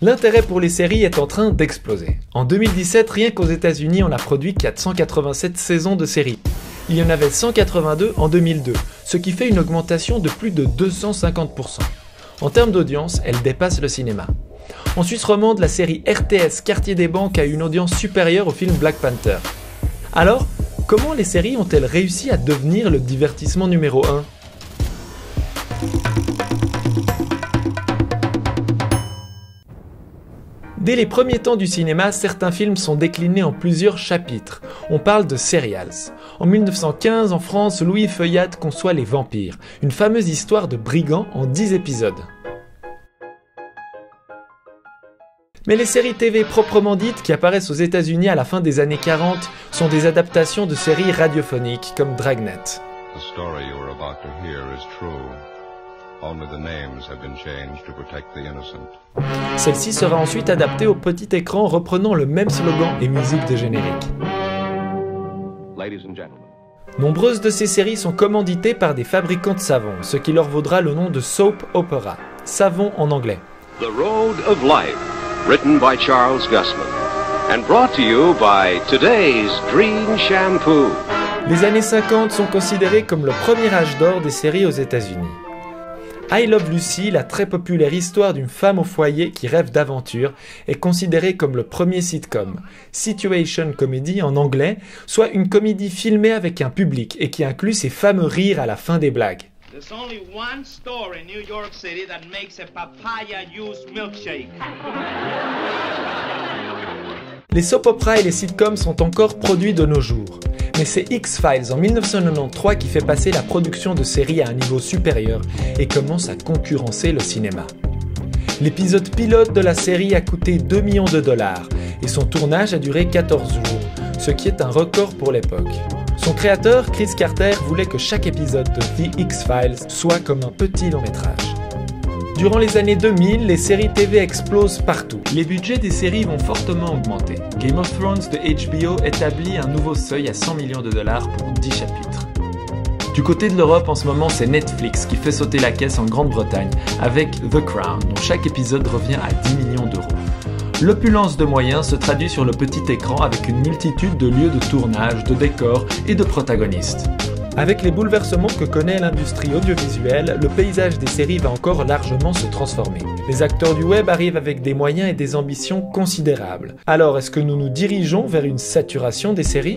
L'intérêt pour les séries est en train d'exploser. En 2017, rien qu'aux États-Unis, on a produit 487 saisons de séries. Il y en avait 182 en 2002, ce qui fait une augmentation de plus de 250%. En termes d'audience, elle dépasse le cinéma. En Suisse romande, la série RTS Quartier des banques a une audience supérieure au film Black Panther. Alors, comment les séries ont-elles réussi à devenir le divertissement numéro 1 ? Dès les premiers temps du cinéma, certains films sont déclinés en plusieurs chapitres. On parle de serials. En 1915, en France, Louis Feuillade conçoit Les Vampires, une fameuse histoire de brigands en 10 épisodes. Mais les séries TV proprement dites, qui apparaissent aux États-Unis à la fin des années 40, sont des adaptations de séries radiophoniques comme Dragnet. The story you are about to hear is true. Only the names have been changed to protect the innocent. Celle-ci sera ensuite adaptée au petit écran reprenant le même slogan et musique de générique. Ladies and gentlemen. Nombreuses de ces séries sont commanditées par des fabricants de savon, ce qui leur vaudra le nom de soap opera, savon en anglais. The Road of Life, written by Charles Gussman, and brought to you by today's Dream Shampoo. Les années 50 sont considérées comme le premier âge d'or des séries aux États-Unis. I Love Lucy, la très populaire histoire d'une femme au foyer qui rêve d'aventure, est considérée comme le premier sitcom, situation comedy en anglais, soit une comédie filmée avec un public et qui inclut ces fameux rires à la fin des blagues. There's only one store in New York City that makes a papaya juice milkshake. Les soap operas et les sitcoms sont encore produits de nos jours. Mais c'est X-Files en 1993 qui fait passer la production de séries à un niveau supérieur et commence à concurrencer le cinéma. L'épisode pilote de la série a coûté 2 millions de dollars et son tournage a duré 14 jours, ce qui est un record pour l'époque. Son créateur, Chris Carter, voulait que chaque épisode de The X-Files soit comme un petit long métrage. Durant les années 2000, les séries TV explosent partout. Les budgets des séries vont fortement augmenter. Game of Thrones de HBO établit un nouveau seuil à 100 millions de dollars pour 10 chapitres. Du côté de l'Europe, en ce moment, c'est Netflix qui fait sauter la caisse en Grande-Bretagne avec The Crown, dont chaque épisode revient à 10 millions d'euros. L'opulence de moyens se traduit sur le petit écran avec une multitude de lieux de tournage, de décors et de protagonistes. Avec les bouleversements que connaît l'industrie audiovisuelle, le paysage des séries va encore largement se transformer. Les acteurs du web arrivent avec des moyens et des ambitions considérables. Alors, est-ce que nous nous dirigeons vers une saturation des séries ?